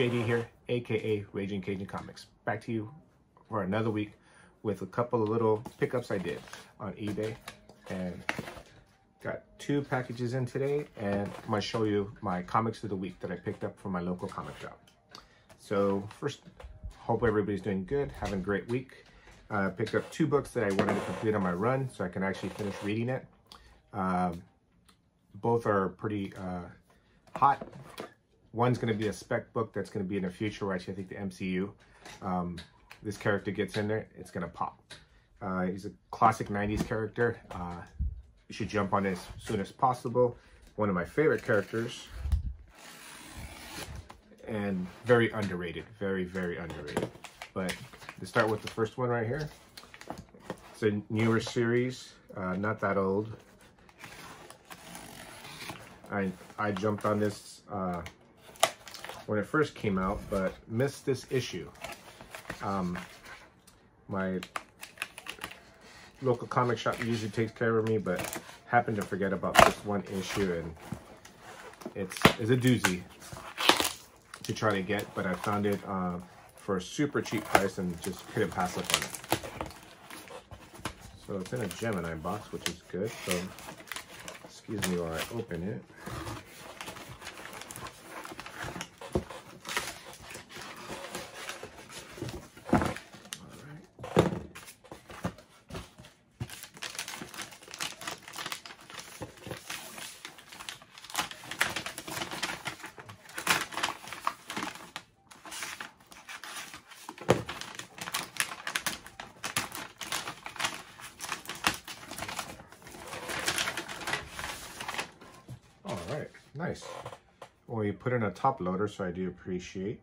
JD here, aka Raging Cajun Comics. Back to you for another week with a couple of little pickups I did on eBay, and got 2 packages in today, and I'm going to show you my comics of the week that I picked up from my local comic shop. So first, hope everybody's doing good, having a great week. I picked up 2 books that I wanted to complete on my run so I can actually finish reading it. Both are pretty hot. One's going to be a spec book that's going to be in the future, where actually I think the MCU, this character gets in there, it's going to pop. He's a classic 90s character. You should jump on it as soon as possible. One of my favorite characters, and very underrated, very, very underrated. But to start with the first one right here, it's a newer series, not that old. I jumped on this when it first came out, but missed this issue. My local comic shop usually takes care of me, but happened to forget about this one issue, and it's a doozy to try to get, but I found it for a super cheap price and just couldn't pass up on it. So it's in a Gemini box, which is good. So excuse me while I open it. Alright, nice. Well, you put in a top loader, so I do appreciate.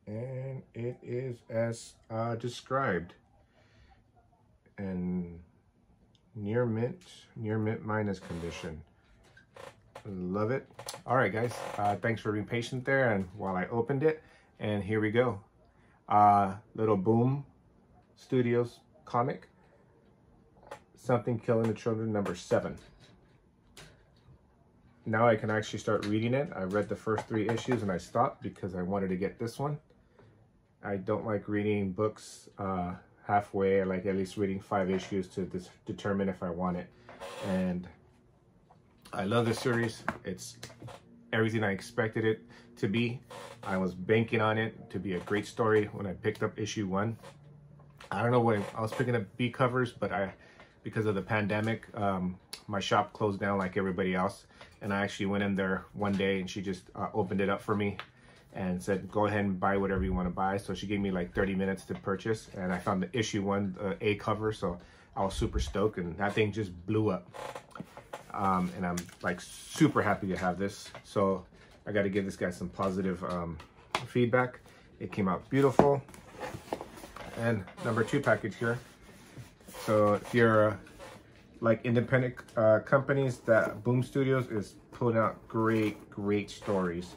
And it is as described. And near mint minus condition. Love it. Alright guys, thanks for being patient there, and while I opened it, and here we go. Little Boom Studios comic, Something Killing the Children, number 7. Now I can actually start reading it. I read the first 3 issues and I stopped because I wanted to get this one. I don't like reading books halfway. I like at least reading 5 issues to determine if I want it. And I love this series. It's everything I expected it to be. I was banking on it to be a great story when I picked up issue 1. I don't know when I was picking up B covers, but because of the pandemic, my shop closed down like everybody else, and I actually went in there one day and she just opened it up for me and said, go ahead and buy whatever you want to buy. So she gave me like 30 minutes to purchase, and I found the issue 1 A cover, so I was super stoked, and that thing just blew up. And I'm like super happy to have this, so I got to give this guy some positive feedback. It came out beautiful. And number 2 package here. So if you're like independent companies, that Boom Studios is putting out great stories.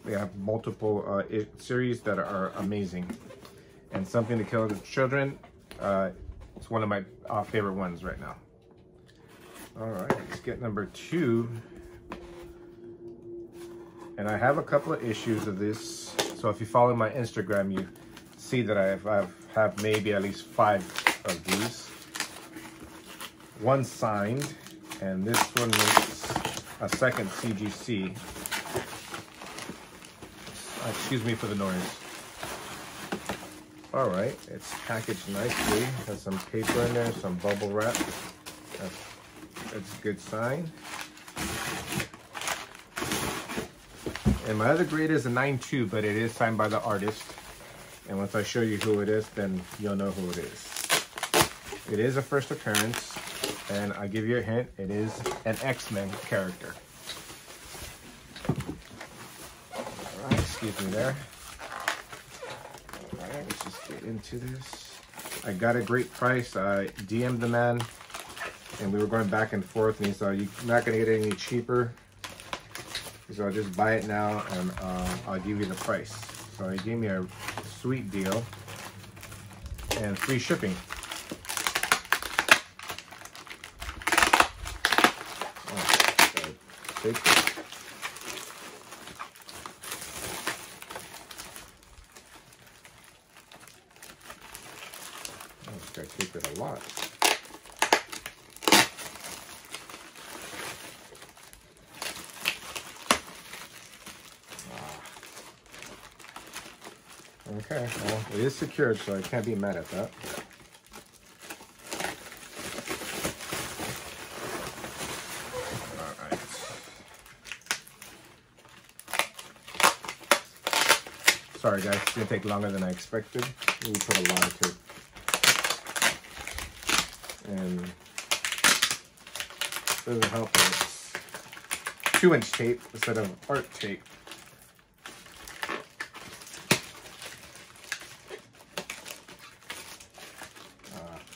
They have multiple series that are amazing. And Something to Kill the Children, it's one of my favorite ones right now. All right, let's get number 2. And I have a couple of issues of this. So if you follow my Instagram, you see that I have maybe at least 5 of these. One signed, and this one is a second CGC. Excuse me for the noise. All right, it's packaged nicely. Has some paper in there, some bubble wrap. That's a good sign. And my other grade is a 9.2, but it is signed by the artist. And once I show you who it is, then you'll know who it is. It is a first appearance. And I give you a hint, it is an X-Men character. Alright, excuse me there. Alright, let's just get into this. I got a great price. I DM'd the man, and we were going back and forth, and he said, you're not going to get it any cheaper. So I'll just buy it now, and I'll give you the price. So he gave me a sweet deal, and free shipping. I taped it a lot. Okay, well, it is secured, so I can't be mad at that. All right. Sorry guys, it's gonna take longer than I expected. We put a lot of tape. And it doesn't help that it's 2-inch tape instead of art tape.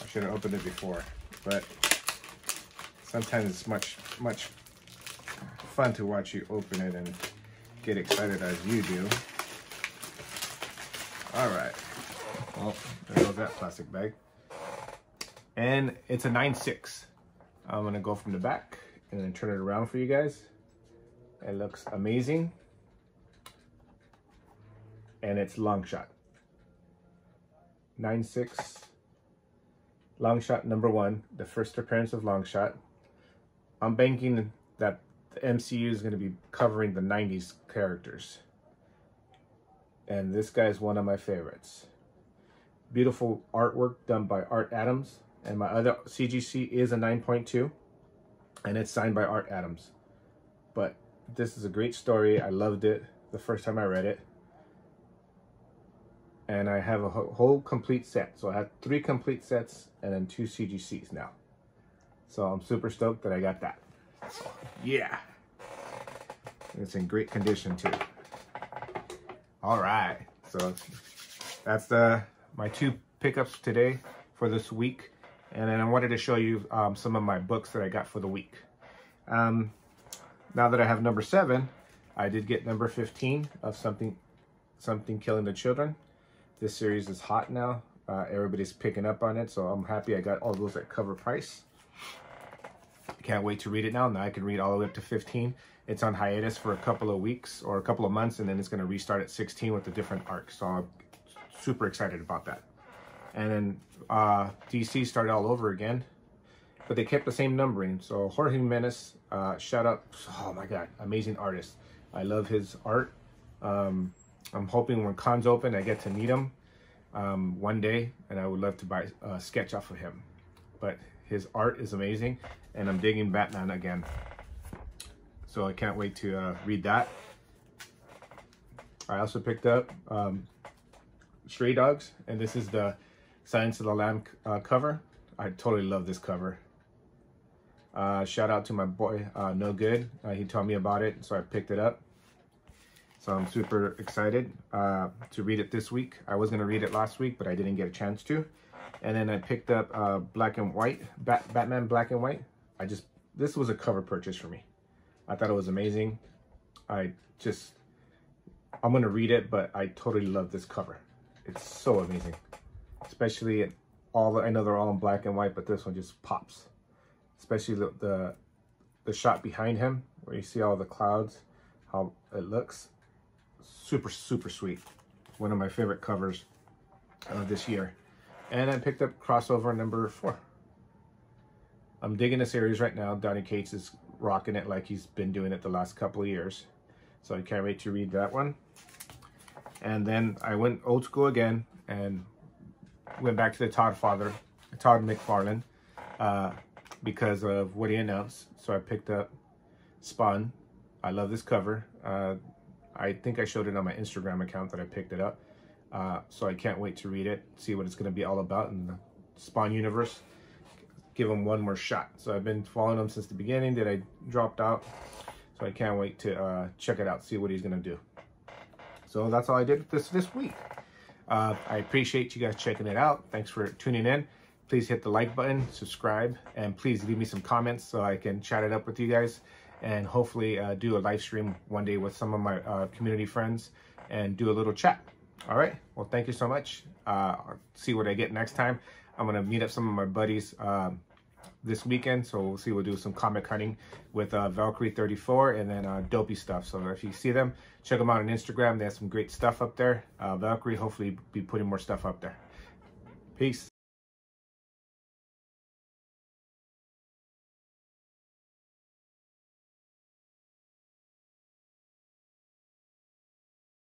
I should have opened it before, but sometimes it's much fun to watch you open it and get excited as you do. All right, well, there goes that plastic bag. And it's a 9.6. I'm gonna go from the back and then turn it around for you guys. It looks amazing. And it's long shot. 9.6. Long shot #1, the first appearance of long shot. I'm banking that the MCU is gonna be covering the 90s characters. And this guy is one of my favorites. Beautiful artwork done by Art Adams. And my other CGC is a 9.2, and it's signed by Art Adams. But this is a great story. I loved it the first time I read it. And I have a whole complete set. So I have 3 complete sets and then 2 CGCs now. So I'm super stoked that I got that. So, yeah. And it's in great condition too. All right. So that's my 2 pickups today for this week. And then I wanted to show you some of my books that I got for the week. Now that I have number 7, I did get number 15 of Something Killing the Children. This series is hot now. Everybody's picking up on it, so I'm happy I got all those at cover price. Can't wait to read it now. Now I can read all the way up to 15. It's on hiatus for a couple of weeks or a couple of months, and then it's going to restart at 16 with a different arc. So I'm super excited about that. And then DC started all over again, but they kept the same numbering. So Jorge Jimenez, shout out, oh my God, amazing artist. I love his art. I'm hoping when cons open, I get to meet him one day, and I would love to buy a sketch off of him. But his art is amazing, and I'm digging Batman again. So I can't wait to read that. I also picked up Stray Dogs, and this is the Silence of the Lamb cover. I totally love this cover. Shout out to my boy No Good. He told me about it, so I picked it up. So I'm super excited to read it this week. I was gonna read it last week, but I didn't get a chance to. And then I picked up Black and White, Batman Black and White. This was a cover purchase for me. I thought it was amazing. I'm gonna read it, but I totally love this cover. It's so amazing. Especially I know they're all in black and white, but this one just pops. Especially the shot behind him, where you see all the clouds, how it looks. Super sweet. One of my favorite covers of this year. And I picked up crossover number 4. I'm digging the series right now. Donny Cates is rocking it like he's been doing it the last couple of years. So I can't wait to read that one. And then I went old school again and went back to the Todd McFarlane, because of what he announced. So I picked up Spawn. I love this cover. I think I showed it on my Instagram account that I picked it up. So I can't wait to read it, see what it's going to be all about in the Spawn universe. Give him one more shot. So I've been following him since the beginning that I dropped out. So I can't wait to check it out, see what he's going to do. So that's all I did this week. I appreciate you guys checking it out. Thanks for tuning in. Please hit the like button, subscribe, and please leave me some comments so I can chat it up with you guys, and hopefully do a live stream one day with some of my community friends and do a little chat. All right. Well, thank you so much. I'll see what I get next time. I'm going to meet up some of my buddies this weekend. So we'll see, we'll do some comic hunting with Valkyrie 34 and then Dopey Stuff. So if you see them, check them out on Instagram. They have some great stuff up there. Valkyrie hopefully be putting more stuff up there. Peace.